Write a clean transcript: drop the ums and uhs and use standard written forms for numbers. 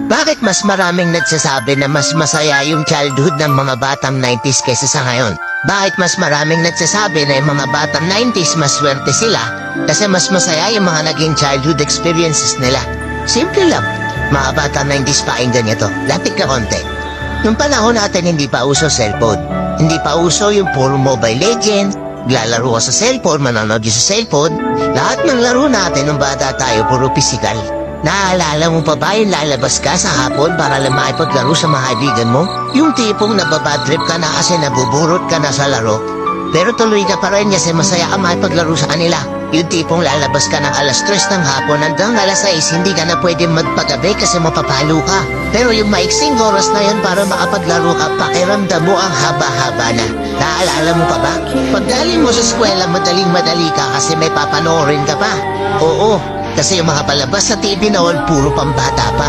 Bakit mas maraming nagsasabi na mas masaya yung childhood ng mga batang 90s kaysa sa ngayon? Bakit mas maraming nagsasabi na yung mga batang 90s mas swerte sila kasi mas masaya yung mga naging childhood experiences nila? Simple lang. Mga batang 90s pakinggan nyo to. Lapit ka konti. Nung panahon natin hindi pa uso cellphone. Hindi pa uso yung puro Mobile Legends. Lalaro ka sa cellphone, manonood sa cellphone. Lahat ng laro natin nung bata tayo puro physical. Naaalala mo pa ba yung lalabas ka sa hapon para lang makipaglaro sa mga kaibigan mo? Yung tipong nababadtrip ka na kasi nabuburot ka na sa laro. Pero tuloy ka pa rin kasi masaya ka makipaglaro sa kanila. Yung tipong lalabas ka ng alas 3 ng hapon hanggang alas 6 hindi ka na pwede magpagabi kasi mapapalo ka. Pero yung maiksing oras na yun para makapaglaro ka, pakiramdam mo ang haba-haba na. Naaalala mo pa ba? Pagdaling mo sa eskwela, madaling-madali ka kasi may papanoorin ka pa. Oo. Kasi yung mga palabas sa TV noon, puro pambata pa.